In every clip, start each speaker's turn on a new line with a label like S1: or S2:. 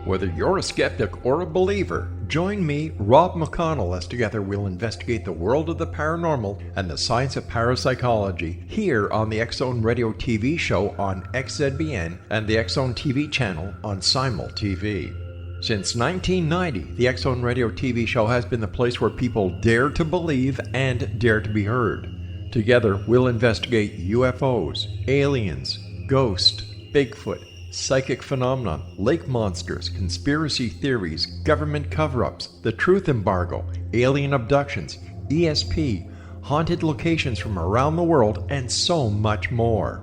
S1: Whether you're a skeptic or a believer, join me, Rob McConnell, as together we'll investigate the world of the paranormal and the science of parapsychology here on the X-Zone Radio TV show on XZBN and the X-Zone TV channel on Simul TV. Since 1990, the X-Zone Radio TV show has been the place where people dare to believe and dare to be heard. Together, we'll investigate UFOs, aliens, ghosts, Bigfoot, psychic phenomena, lake monsters, conspiracy theories, government cover-ups, the truth embargo, alien abductions, ESP, haunted locations from around the world, and so much more.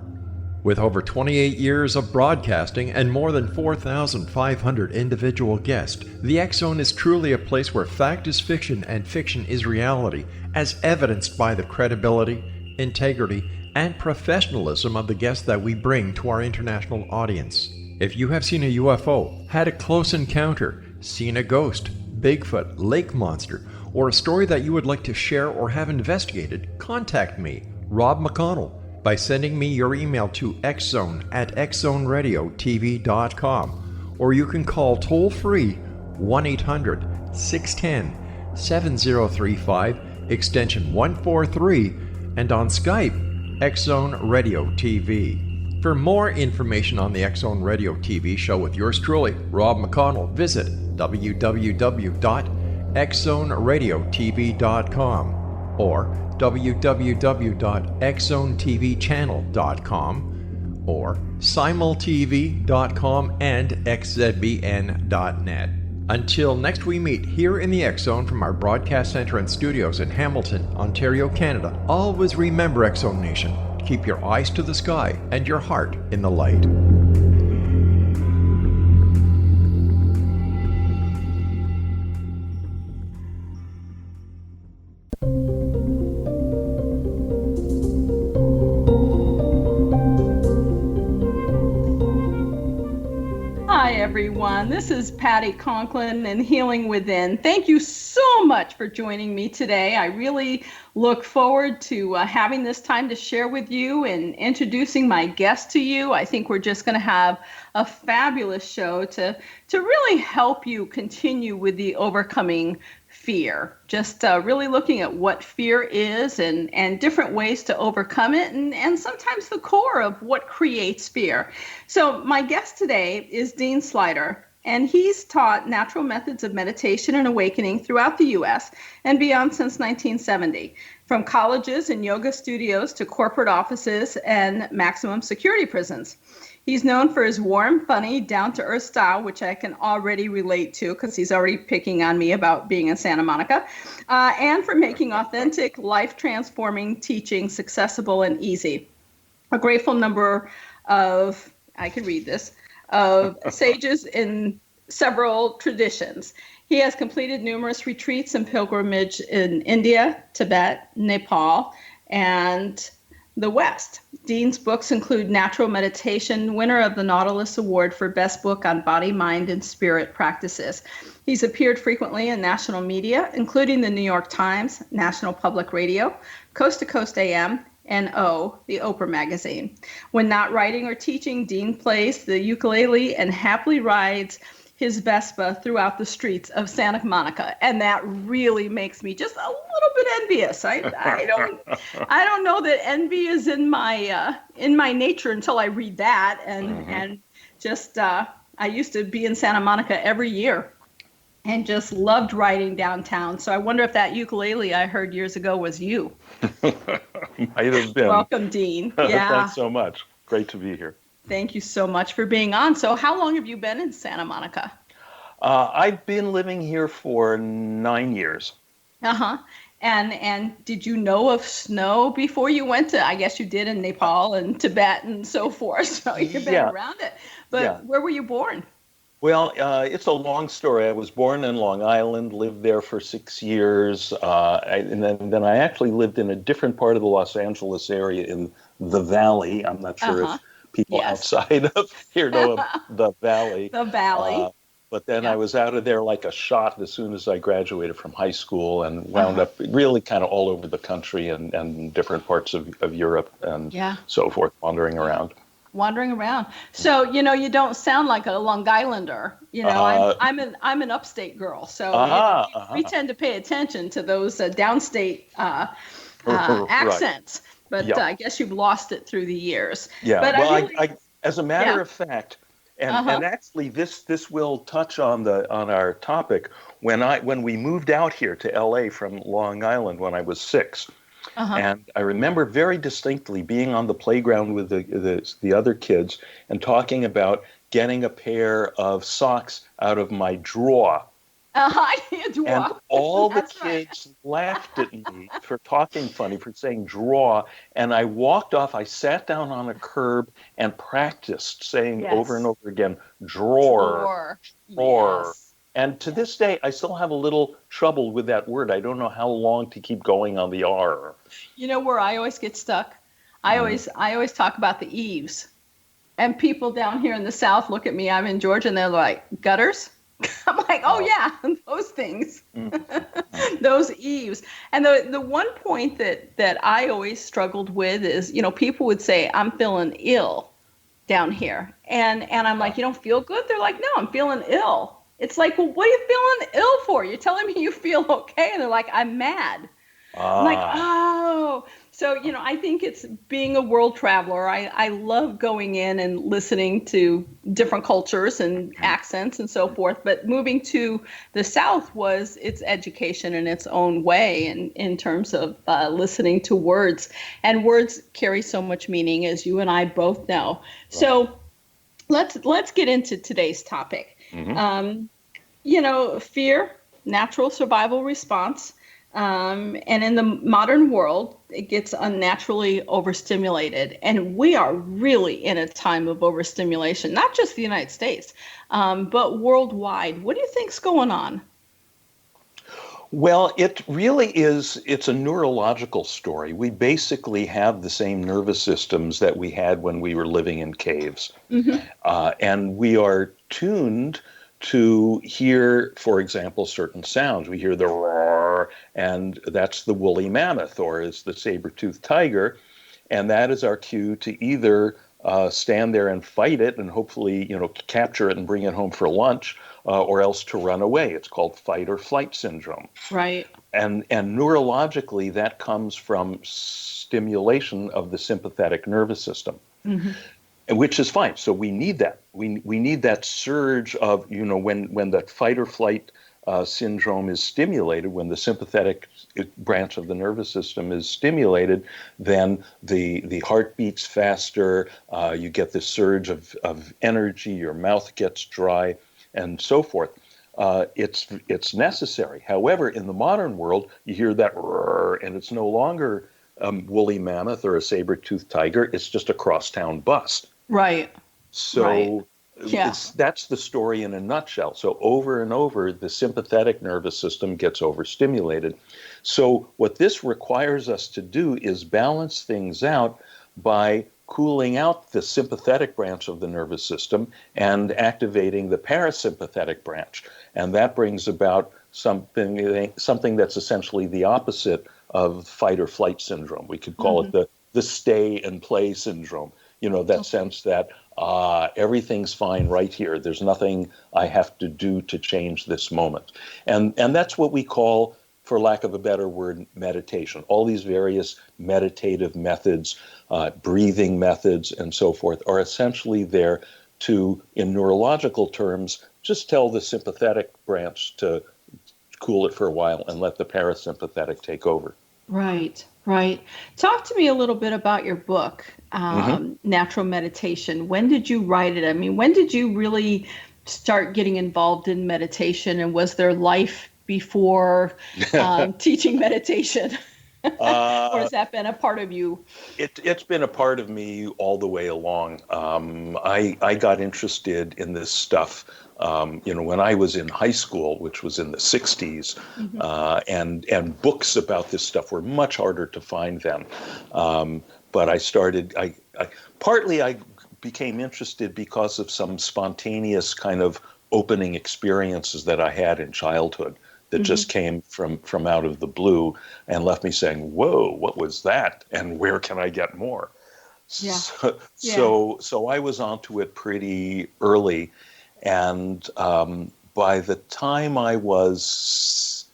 S1: With over 28 years of broadcasting and more than 4,500 individual guests, the X-Zone is truly a place where fact is fiction and fiction is reality, as evidenced by the credibility, integrity, and professionalism of the guests that we bring to our international audience. If you have seen a UFO, had a close encounter, seen a ghost, Bigfoot, lake monster, or a story that you would like to share or have investigated, contact me, Rob McConnell, by sending me your email to xzone@xzoneradiotv.com, or you can call toll-free 1-800-610-7035, extension 143, and on Skype, X-Zone Radio TV. For more information on the X-Zone Radio TV show with yours truly, Rob McConnell, visit www.xzoneradiotv.com or www.xzonetvchannel.com or simultv.com and xzbn.net. Until next we meet here in the X-Zone from our broadcast center and studios in Hamilton, Ontario, Canada, always remember, X-Zone Nation, keep your eyes to the sky and your heart in the light.
S2: Hi everyone, this is Patty Conklin and Healing Within. Thank you so much for joining me today. I really look forward to having this time to share with you and introducing my guest to you. I think we're just going to have a fabulous show to really help you continue with the overcoming fear. Just really looking at what fear is and different ways to overcome it and sometimes the core of what creates fear. So my guest today is Dean Sluyter, and he's taught natural methods of meditation and awakening throughout the U.S. and beyond since 1970, from colleges and yoga studios to corporate offices and maximum security prisons. He's known for his warm, funny, down-to-earth style, which I can already relate to because he's already picking on me about being in Santa Monica, and for making authentic, life-transforming teachings accessible and easy. A grateful number of, I could read this, of sages in several traditions. He has completed numerous retreats and pilgrimage in India, Tibet, Nepal, and the West. Dean's books include Natural Meditation, winner of the Nautilus Award for Best Book on Body, Mind, and Spirit Practices. He's appeared frequently in national media, including the New York Times, National Public Radio, Coast to Coast AM, and the Oprah magazine. When not writing or teaching, Dean plays the ukulele and happily rides his Vespa throughout the streets of Santa Monica, and that really makes me just a little bit envious. I don't know that envy is in my nature until I read that, and just I used to be in Santa Monica every year, and just loved riding downtown. So I wonder if that ukulele I heard years ago was you.
S3: Might have been.
S2: Welcome, Dean. Yeah.
S3: Thanks so much. Great to be here.
S2: Thank you so much for being on. So how long have you been in Santa Monica?
S3: I've been living here for 9 years.
S2: And did you know of snow before you went to, I guess you did in Nepal and Tibet and so forth, so you've been around it. But where were you born?
S3: Well, it's a long story. I was born in Long Island, lived there for 6 years, and then I actually lived in a different part of the Los Angeles area in the Valley. I'm not sure if people outside of here know of the Valley.
S2: The Valley.
S3: But then I was out of there like a shot as soon as I graduated from high school and wound up really kind of all over the country and different parts of Europe and so forth, wandering around.
S2: wandering around. So, you don't sound like a Long Islander. I'm an upstate girl. So, we tend to pay attention to those downstate
S3: Right.
S2: accents. But
S3: Yeah.
S2: I guess you've lost it through the years.
S3: Yeah.
S2: But
S3: Well,
S2: I really,
S3: I as a matter
S2: yeah.
S3: of fact, and actually this will touch on our topic. When we moved out here to LA from Long Island when I was 6. And I remember very distinctly being on the playground with the other kids and talking about getting a pair of socks out of my drawer. And all the kids laughed at me for talking funny, for saying draw. And I walked off. I sat down on a curb and practiced saying over and over again, drawer.
S2: Yes.
S3: And to this day, I still have a little trouble with that word. I don't know how long to keep going on the R.
S2: You know where I always get stuck? I always talk about the eaves. And people down here in the South look at me, I'm in Georgia, and they're like, gutters? I'm like, oh yeah, those things, those eaves. And the one point that I always struggled with is, people would say, I'm feeling ill down here. And I'm like, you don't feel good? They're like, no, I'm feeling ill. It's like, well, what are you feeling ill for? You're telling me you feel okay. And they're like, I'm mad. I'm like, oh. So, I think it's being a world traveler. I love going in and listening to different cultures and accents and so forth. But moving to the South was its education in its own way, in terms of listening to words. And words carry so much meaning, as you and I both know. Right. So let's get into today's topic. Fear, natural survival response. And in the modern world, it gets unnaturally overstimulated. And we are really in a time of overstimulation, not just the United States, but worldwide. What do you think's going on?
S3: Well, it really is. It's a neurological story. We basically have the same nervous systems that we had when we were living in caves. And we are tuned to hear, for example, certain sounds. We hear the roar, and that's the woolly mammoth, or is the saber-toothed tiger, and that is our cue to either stand there and fight it and hopefully, capture it and bring it home for lunch, or else to run away. It's called fight or flight syndrome.
S2: Right.
S3: And neurologically, that comes from stimulation of the sympathetic nervous system. Which is fine. So we need that. We need that surge of, when that fight or flight syndrome is stimulated, when the sympathetic branch of the nervous system is stimulated, then the heart beats faster, you get this surge of energy, your mouth gets dry, and so forth. It's necessary. However, in the modern world, you hear that roar, and it's no longer a woolly mammoth or a saber-toothed tiger, it's just a crosstown bus.
S2: Right.
S3: So
S2: Yeah.
S3: That's the story in a nutshell. So over and over, the sympathetic nervous system gets overstimulated. So what this requires us to do is balance things out by cooling out the sympathetic branch of the nervous system and activating the parasympathetic branch. And that brings about something that's essentially the opposite of fight or flight syndrome. We could call it the stay and play syndrome. That sense that everything's fine right here. There's nothing I have to do to change this moment. And that's what we call, for lack of a better word, meditation. All these various meditative methods, breathing methods, and so forth are essentially there to, in neurological terms, just tell the sympathetic branch to cool it for a while and let the parasympathetic take over.
S2: Right. Talk to me a little bit about your book, Natural Meditation. When did you write it? I mean, when did you really start getting involved in meditation? And was there life before teaching meditation? Or has that been a part of you?
S3: It's been a part of me all the way along. I got interested in this stuff when I was in high school, which was in the 60s, and books about this stuff were much harder to find then. But I became interested because of some spontaneous kind of opening experiences that I had in childhood that just came from out of the blue and left me saying, whoa, what was that? And where can I get more?
S2: Yeah.
S3: So I was onto it pretty early, and by the time I was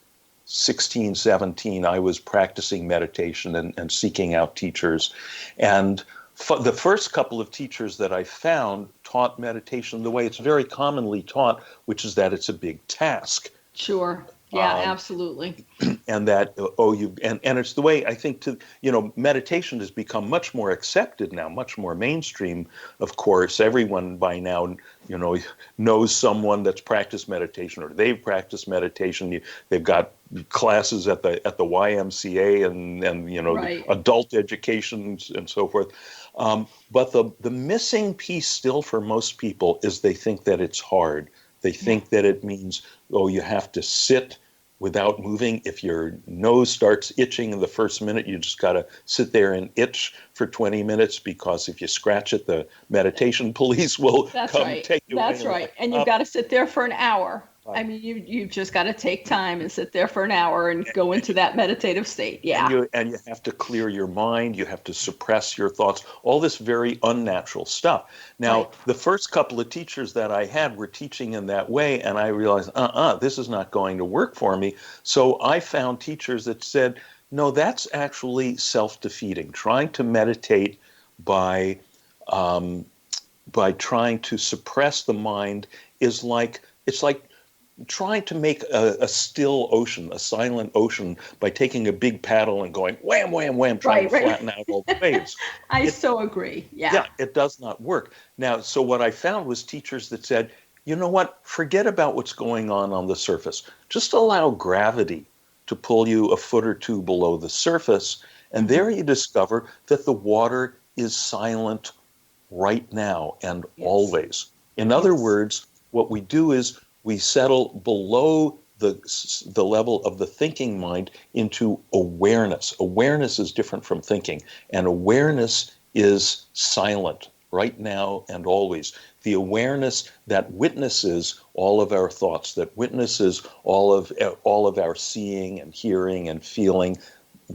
S3: 16, 17, I was practicing meditation and seeking out teachers. And the first couple of teachers that I found taught meditation the way it's very commonly taught, which is that it's a big task.
S2: Sure. Yeah, absolutely.
S3: And that and it's the way I think meditation has become much more accepted now, much more mainstream. Of course, everyone by now knows someone that's practiced meditation, or they've practiced meditation. They've got classes at the YMCA and
S2: Right.
S3: adult education and so forth. But the missing piece still for most people is they think that it's hard. They think that it means, you have to sit without moving. If your nose starts itching in the first minute, you just got to sit there and itch for 20 minutes, because if you scratch it, the meditation police will take you away.
S2: That's right. And you've got to sit there for an hour. I mean, you've just got to take time and sit there for an hour and go into that meditative state. Yeah.
S3: And you have to clear your mind. You have to suppress your thoughts, all this very unnatural stuff. Now, the first couple of teachers that I had were teaching in that way, and I realized, this is not going to work for me. So I found teachers that said, no, that's actually self-defeating. Trying to meditate by trying to suppress the mind it's like trying to make a still ocean, a silent ocean, by taking a big paddle and going wham, wham, wham, trying to flatten out all the waves.
S2: So agree. Yeah.
S3: Yeah, it does not work. Now, so what I found was teachers that said, you know what, forget about what's going on the surface. Just allow gravity to pull you a foot or two below the surface. And there you discover that the water is silent right now and always. In other words, what we do is we settle below the level of the thinking mind into awareness. Awareness is different from thinking, and awareness is silent right now and always. The awareness that witnesses all of our thoughts, that witnesses all of our seeing and hearing and feeling,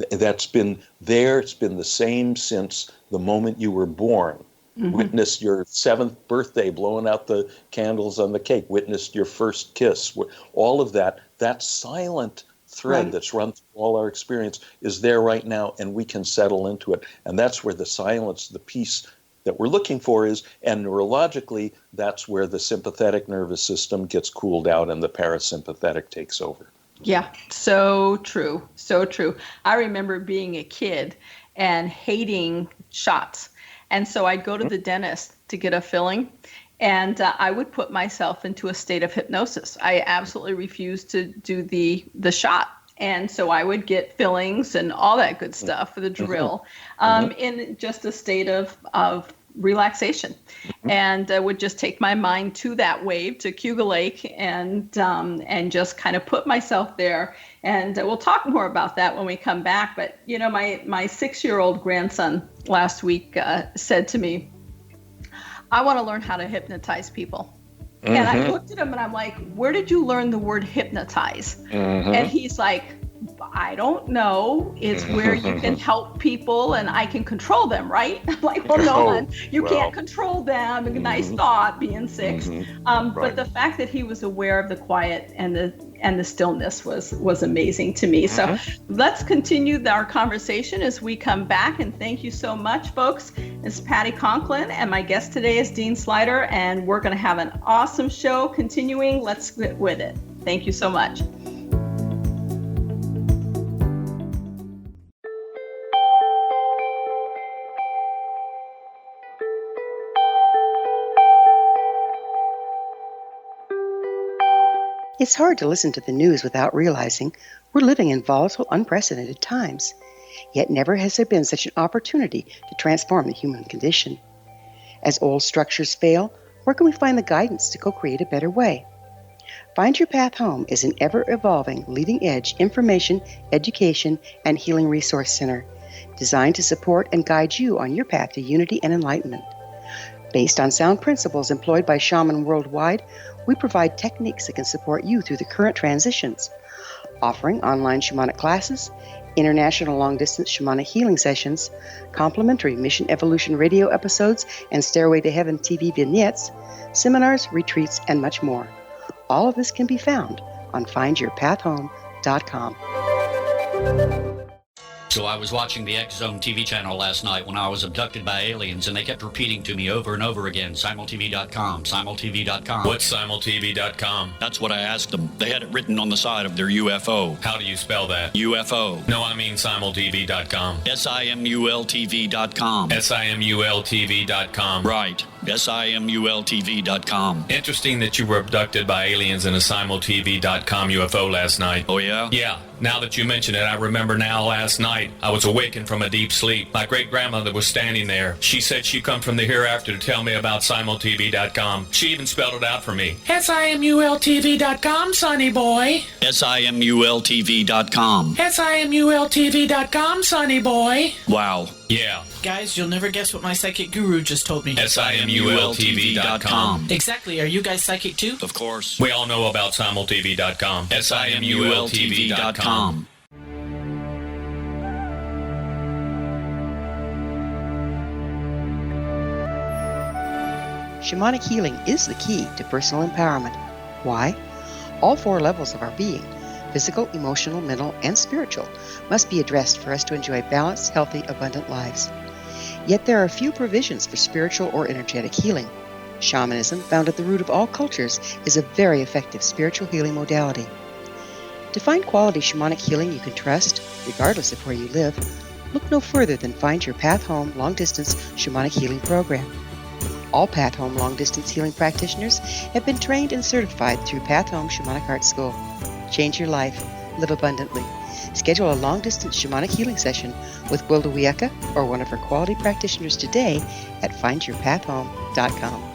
S3: that's been there. It's been the same since the moment you were born. Witnessed your 7th birthday, blowing out the candles on the cake, witnessed your first kiss. All of that silent thread that's run through all our experience is there right now, and we can settle into it. And that's where the silence, the peace that we're looking for is, and neurologically, that's where the sympathetic nervous system gets cooled out and the parasympathetic takes over.
S2: Yeah, so true, so true. I remember being a kid and hating shots. And so I'd go to the dentist to get a filling, and I would put myself into a state of hypnosis. I absolutely refused to do the shot. And so I would get fillings and all that good stuff for the drill in just a state of relaxation. And I would just take my mind to that wave, to Cuba Lake, and just kind of put myself there. And we'll talk more about that when we come back. But, my 6-year-old grandson last week said to me, I want to learn how to hypnotize people. And I looked at him and I'm like, where did you learn the word hypnotize? And he's like, I don't know. It's where you can help people and I can control them, right? I'm like, well, no, you can't control them. A nice thought, being 6. But the fact that he was aware of the quiet and the stillness was amazing to me. So let's continue our conversation as we come back. And thank you so much, folks. It's Patty Conklin, and my guest today is Dean Sluyter, and we're going to have an awesome show continuing. Let's get with it. Thank you so much.
S4: It's hard to listen to the news without realizing we're living in volatile, unprecedented times. Yet never has there been such an opportunity to transform the human condition. As old structures fail, where can we find the guidance to co-create a better way? Find Your Path Home is an ever-evolving, leading-edge information, education, and healing resource center designed to support and guide you on your path to unity and enlightenment. Based on sound principles employed by shamans worldwide, we provide techniques that can support you through the current transitions, offering online shamanic classes, international long-distance shamanic healing sessions, complimentary Mission Evolution radio episodes and Stairway to Heaven TV vignettes, seminars, retreats, and much more. All of this can be found on findyourpathhome.com.
S5: So I was watching the X Zone TV channel last night when I was abducted by aliens, and they kept repeating to me over and over again, simultv.com, simultv.com.
S6: What's simultv.com?
S5: That's what I asked them. They had it written on the side of their UFO.
S6: How do you spell that?
S5: UFO.
S6: No, I mean simultv.com.
S5: simultv.com.
S6: simultv.com.
S5: Right. simultv.com.
S6: Interesting that you were abducted by aliens in a simultv.com UFO last night.
S5: Oh, yeah?
S6: Yeah. Now that you mention it, I remember now last night I was awakened from a deep sleep. My great-grandmother was standing there. She said she'd come from the hereafter to tell me about simultv.com. She even spelled it out for me. simultv.com, sonny boy.
S5: simultv.com.
S6: simultv.com, sonny boy.
S5: Wow.
S6: Yeah.
S7: Guys, you'll never guess what my psychic guru just told me.
S6: simultv.com.
S7: Exactly. Are you guys psychic too?
S5: Of course.
S6: We all know about simultv.com. simultv.com.
S4: Shamanic healing is the key to personal empowerment. Why? All 4 levels of our being, physical, emotional, mental, and spiritual, must be addressed for us to enjoy balanced, healthy, abundant lives. Yet there are few provisions for spiritual or energetic healing. Shamanism, found at the root of all cultures, is a very effective spiritual healing modality. To find quality shamanic healing you can trust, regardless of where you live, look no further than Find Your Path Home long-distance shamanic healing program. All Path Home long-distance healing practitioners have been trained and certified through Path Home Shamanic Art School. Change your life. Live abundantly. Schedule a long-distance shamanic healing session with Gwilda Wiyaka or one of her quality practitioners today at findyourpathhome.com.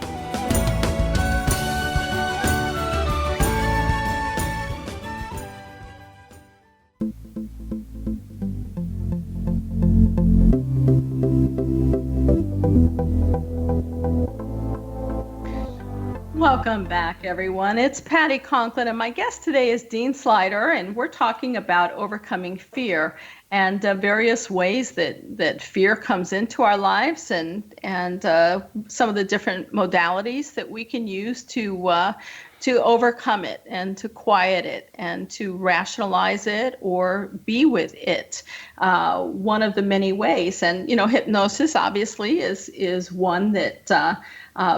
S2: Welcome back, everyone. It's Patty Conklin, and my guest today is Dean Sluyter, and we're talking about overcoming fear and various ways that fear comes into our lives, and some of the different modalities that we can use to overcome it and to quiet it and to rationalize it or be with it. One of the many ways, and hypnosis obviously is one that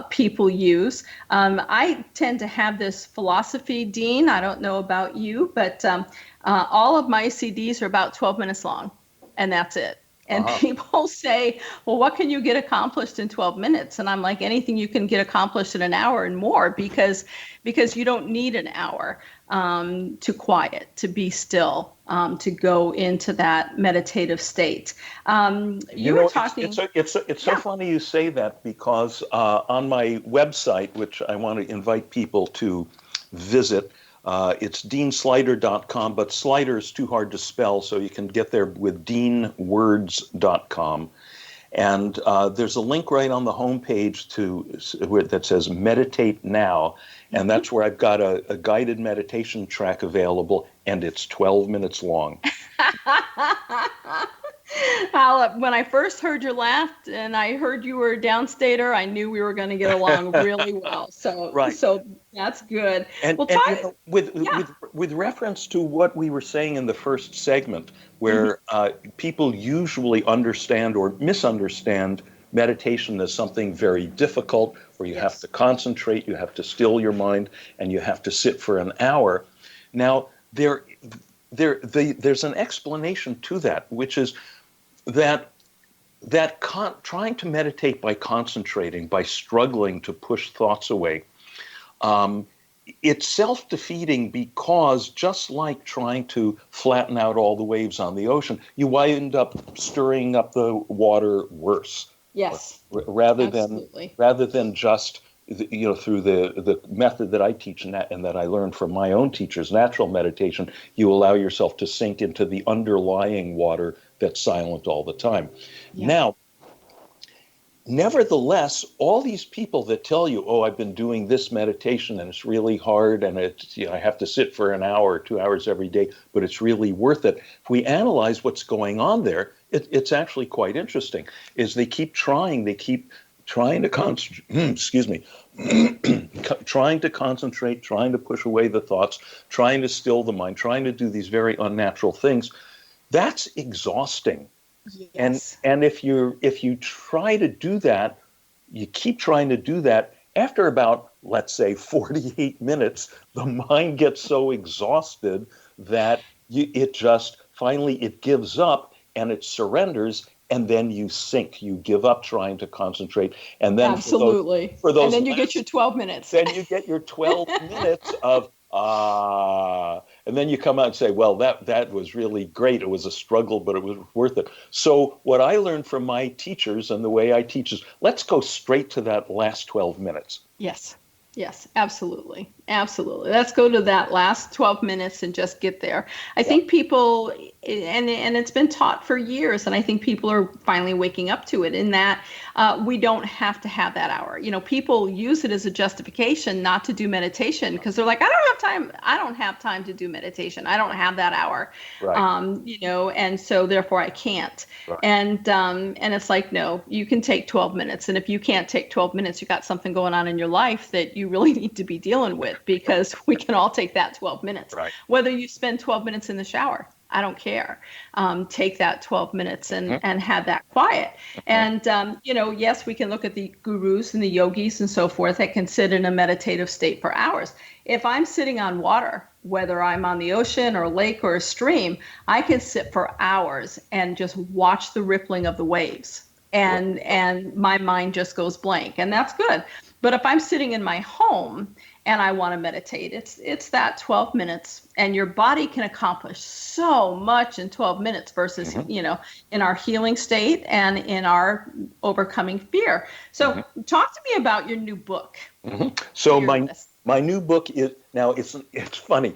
S2: people use. I tend to have this philosophy, Dean. I don't know about you, but all of my CDs are about 12 minutes long, and that's it. And people say, well, what can you get accomplished in 12 minutes? And I'm like, anything you can get accomplished in an hour and more, because you don't need an hour to quiet, to be still, to go into that meditative state. You were talking.
S3: It's so funny you say that, because on my website, which I want to invite people to visit, it's deansluyter.com, but Sluyter is too hard to spell, so you can get there with deanwords.com. And there's a link right on the homepage that says Meditate Now, and that's where I've got a guided meditation track available, and it's 12 minutes long.
S2: When I first heard your laugh and I heard you were a downstater, I knew we were going to get along really well. So,
S3: right.
S2: So that's good.
S3: And, with reference to what we were saying in the first segment, where people usually understand or misunderstand meditation as something very difficult, where you have to concentrate, you have to still your mind, and you have to sit for an hour. Now, there's an explanation to that, which is that trying to meditate by concentrating, by struggling to push thoughts away, it's self-defeating, because just like trying to flatten out all the waves on the ocean, you wind up stirring up the water worse.
S2: Yes.
S3: Rather than just through the method that I teach and that I learned from my own teachers, natural meditation, you allow yourself to sink into the underlying water that's silent all the time. Yeah. Now, nevertheless, all these people that tell you, oh, I've been doing this meditation and it's really hard and it's, I have to sit for an hour or 2 hours every day, but it's really worth it. If we analyze what's going on there, it's actually quite interesting. Is they keep trying to concentrate, excuse me, trying to concentrate, trying to push away the thoughts, trying to still the mind, trying to do these very unnatural things. That's exhausting.
S2: Yes.
S3: And if you try to do that, you keep trying to do that, after about, let's say, 48 minutes, the mind gets so exhausted that it just finally it gives up and it surrenders, and then you sink. You give up trying to concentrate, and then
S2: absolutely.
S3: For those
S2: and then you get your 12 minutes.
S3: Then you get your 12 minutes of and then you come out and say, well, that was really great. It was a struggle, but it was worth it. So what I learned from my teachers and the way I teach is, let's go straight to that last 12 minutes.
S2: Yes. Yes, absolutely. Absolutely. Let's go to that last 12 minutes and just get there. I think people, and it's been taught for years, and I think people are finally waking up to it in that we don't have to have that hour. People use it as a justification not to do meditation because they're like, I don't have time to do meditation. I don't have that hour. Right. And so therefore I can't. Right. And it's like, no, you can take 12 minutes. And if you can't take 12 minutes, you got something going on in your life that you really need to be dealing with, because we can all take that 12 minutes. Right. Whether you spend 12 minutes in the shower, I don't care. Take that 12 minutes and have that quiet. And, yes, we can look at the gurus and the yogis and so forth that can sit in a meditative state for hours. If I'm sitting on water, whether I'm on the ocean or lake or a stream, I can sit for hours and just watch the rippling of the waves. And my mind just goes blank, and that's good. But if I'm sitting in my home and I want to meditate, it's that 12 minutes, and your body can accomplish so much in 12 minutes versus, in our healing state and in our overcoming fear. So talk to me about your new book.
S3: So my new book is, now it's funny.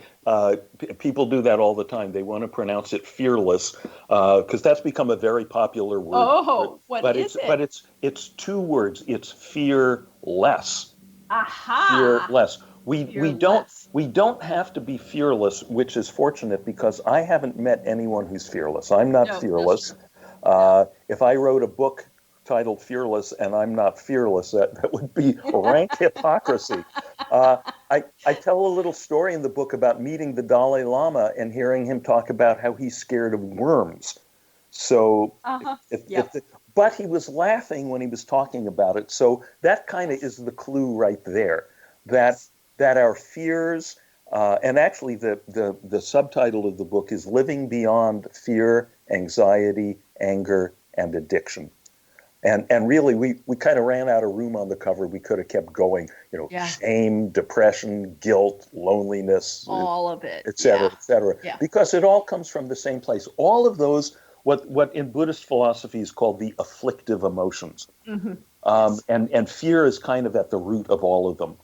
S3: People do that all the time. They want to pronounce it fearless because that's become a very popular word.
S2: Oh, what is it?
S3: But it's two words. It's fearless.
S2: Aha.
S3: Fearless. We don't have to be fearless, which is fortunate because I haven't met anyone who's fearless. I'm not fearless. If I wrote a book titled Fearless and I'm not fearless, that would be rank hypocrisy. I tell a little story in the book about meeting the Dalai Lama and hearing him talk about how he's scared of worms. So, but he was laughing when he was talking about it. So that kind of is the clue right there, that our fears, and actually the subtitle of the book is Living Beyond Fear, Anxiety, Anger, and Addiction. And really, we kind of ran out of room on the cover. We could have kept going, shame, depression, guilt, loneliness,
S2: all of it,
S3: et cetera, because it all comes from the same place. All of those, what in Buddhist philosophy is called the afflictive emotions. And fear is kind of at the root of all of them.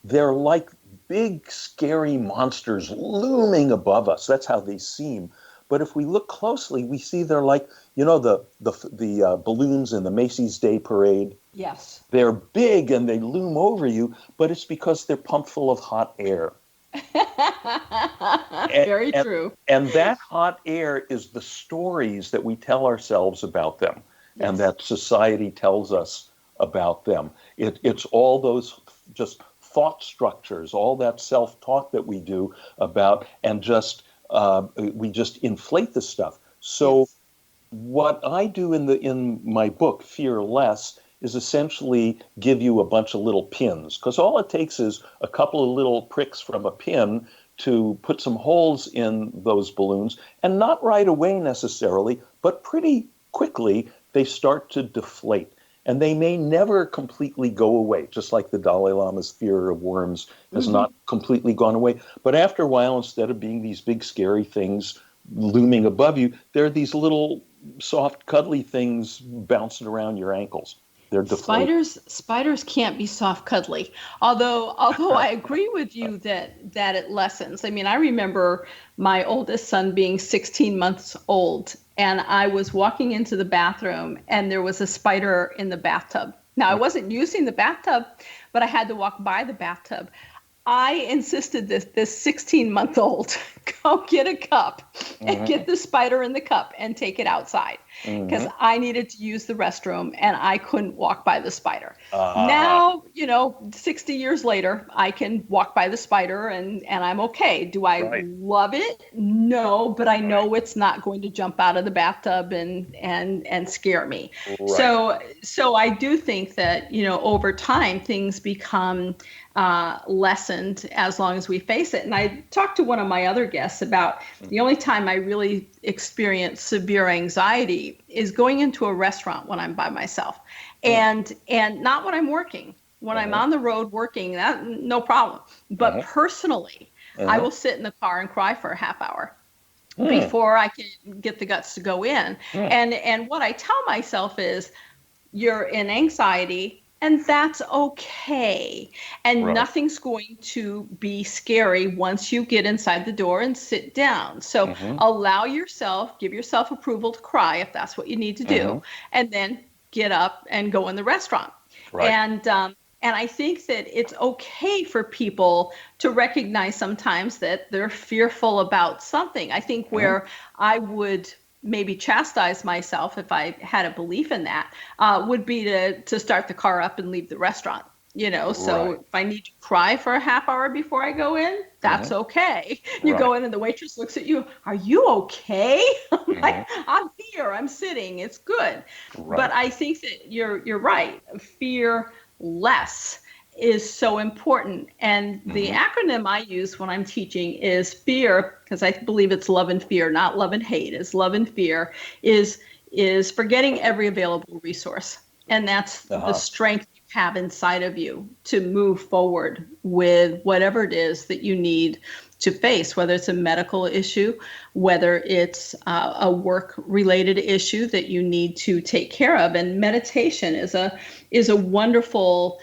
S3: They're like big, scary monsters looming above us. That's how they seem. But if we look closely, we see they're like, the balloons in the Macy's Day Parade.
S2: Yes.
S3: They're big and they loom over you, but it's because they're pumped full of hot air.
S2: Very true.
S3: And that hot air is the stories that we tell ourselves about them, and that society tells us about them. It's all those just thought structures, all that self-talk that we do about, and we just inflate the stuff. So what I do in my book, Fearless, is essentially give you a bunch of little pins, because all it takes is a couple of little pricks from a pin to put some holes in those balloons, and not right away necessarily, but pretty quickly they start to deflate. And they may never completely go away, just like the Dalai Lama's fear of worms has not completely gone away. But after a while, instead of being these big, scary things looming above you, there are these little soft, cuddly things bouncing around your ankles. They're deflated.
S2: Spiders can't be soft cuddly. Although I agree with you that it lessens. I mean, I remember my oldest son being 16 months old, and I was walking into the bathroom and there was a spider in the bathtub. Now, I wasn't using the bathtub, but I had to walk by the bathtub. I insisted that this 16-month-old go get a cup and get the spider in the cup and take it outside because I needed to use the restroom and I couldn't walk by the spider. Now, 60 years later, I can walk by the spider and I'm okay. Do I love it? No, but I know it's not going to jump out of the bathtub and scare me. Right. So I do think that, over time, things become lessened as long as we face it. And I talked to one of my other guests about the only time I really experience severe anxiety is going into a restaurant when I'm by myself and not when I'm working. When I'm on the road working, that no problem. But personally, I will sit in the car and cry for a half hour before I can get the guts to go in. And what I tell myself is, you're in anxiety, and that's okay. And nothing's going to be scary once you get inside the door and sit down. So allow yourself, give yourself approval to cry if that's what you need to do, and then get up and go in the restaurant. Right. And I think that it's okay for people to recognize sometimes that they're fearful about something. I think where I would maybe chastise myself if I had a belief in that, would be to start the car up and leave the restaurant. So if I need to cry for a half hour before I go in, that's okay. You go in and the waitress looks at you, are you okay? I'm like, I'm here, I'm sitting, it's good. But I think that you're right. Fear less is so important. And the acronym I use when I'm teaching is FEAR, because I believe it's love and fear, not love and hate. It's love and fear is forgetting every available resource. And that's the strength you have inside of you to move forward with whatever it is that you need to face, whether it's a medical issue, whether it's a work-related issue that you need to take care of. And meditation is a wonderful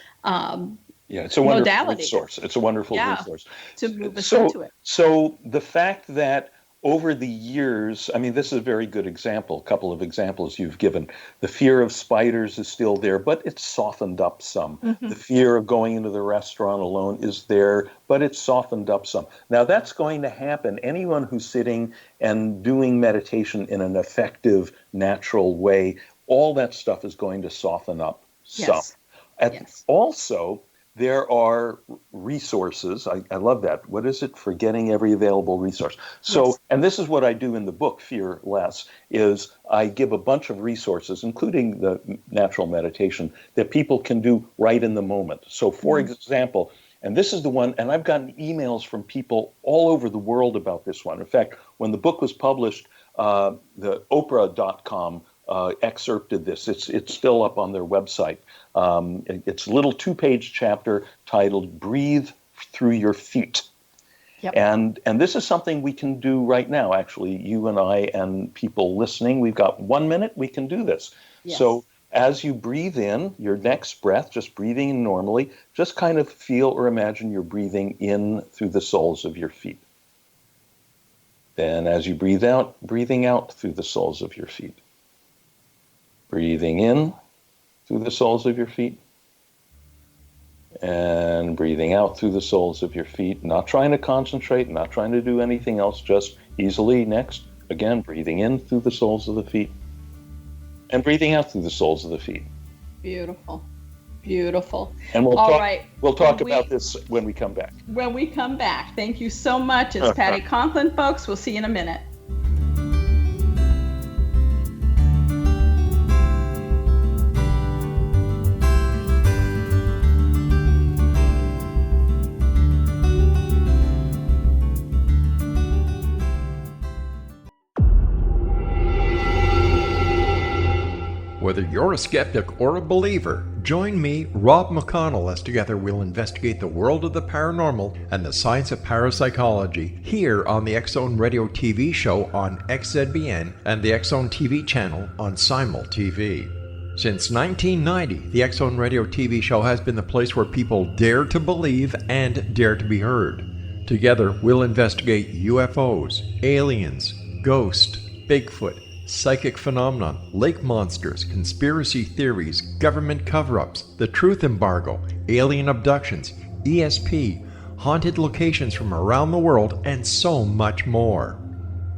S3: it's a wonderful
S2: modality.
S3: Resource. It's a wonderful resource
S2: to move us into it.
S3: So the fact that over the years, I mean, this is a very good example, a couple of examples you've given. The fear of spiders is still there, but it's softened up some. The fear of going into the restaurant alone is there, but it's softened up some. Now, that's going to happen. Anyone who's sitting and doing meditation in an effective, natural way, all that stuff is going to soften up some. Also, there are resources. I love that. What is it? Forgetting every available resource. So, and this is what I do in the book, Fear Less, is I give a bunch of resources, including the natural meditation, that people can do right in the moment. So, for example, and this is the one, and I've gotten emails from people all over the world about this one. In fact, when the book was published, the Oprah.com excerpted this. It's still up on their website. It's a little 2-page chapter titled "Breathe Through Your Feet." And this is something we can do right now, actually, you and I and people listening. We've got 1 minute, we can do this. So as you breathe in, your next breath, just breathing in normally, just kind of feel or imagine you're breathing in through the soles of your feet. Then as you breathe out, breathing out through the soles of your feet. Breathing in through the soles of your feet. And breathing out through the soles of your feet. Not trying to concentrate, not trying to do anything else, just easily. Next, again, breathing in through the soles of the feet. And breathing out through the soles of the feet.
S2: Beautiful. Beautiful.
S3: And we'll talk about this when we come back.
S2: When we come back. Thank you so much. It's Patty Conklin, folks. We'll see you in a minute.
S1: Whether you're a skeptic or a believer, join me, Rob McConnell, as together we'll investigate the world of the paranormal and the science of parapsychology here on the X-Zone Radio TV show on XZBN and the X-Zone TV channel on Simul TV. Since 1990, the X Zone Radio TV show has been the place where people dare to believe and dare to be heard. Together, we'll investigate UFOs, aliens, ghosts, Bigfoot, psychic phenomenon, lake monsters, conspiracy theories, government cover-ups, the truth embargo, alien abductions, ESP, haunted locations from around the world, and so much more.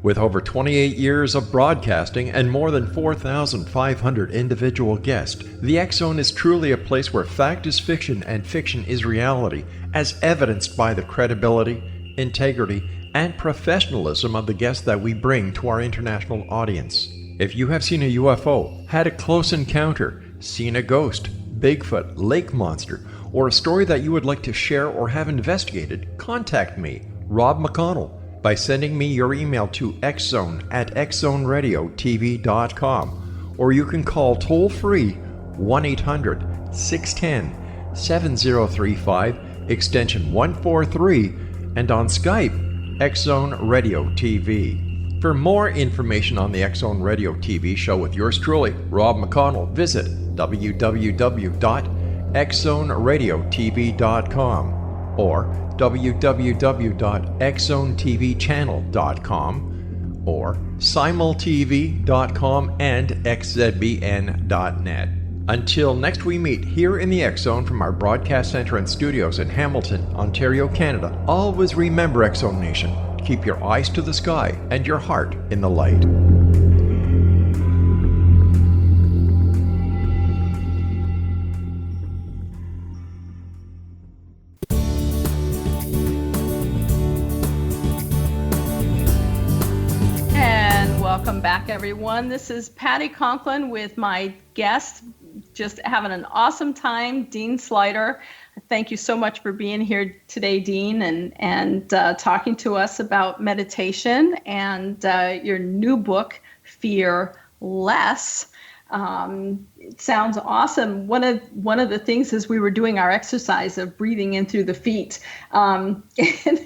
S1: With over 28 years of broadcasting and more than 4,500 individual guests, the X Zone is truly a place where fact is fiction and fiction is reality, as evidenced by the credibility, integrity, and professionalism of the guests that we bring to our international audience. If you have seen a UFO, had a close encounter, seen a ghost, Bigfoot, lake monster, or a story that you would like to share or have investigated, contact me, Rob McConnell, by sending me your email to xzone@xzoneradiotv.com, or you can call toll-free 1-800-610-7035, extension 143, and on Skype, X Zone Radio TV. For more information on the X Zone Radio TV show with yours truly, Rob McConnell, visit www.xzoneradiotv.com or www.xzonetvchannel.com or simultv.com and xzbn.net. Until next we meet here in the X Zone from our broadcast center and studios in Hamilton, Ontario, Canada, always remember, X Zone Nation, keep your eyes to the sky and your heart in the light.
S2: Welcome back, everyone. This is Patty Conklin with my guest, just having an awesome time, Dean Sluyter. Thank you so much for being here today, Dean, and talking to us about meditation and your new book, Fear Less. It sounds awesome. One of the things is we were doing our exercise of breathing in through the feet, and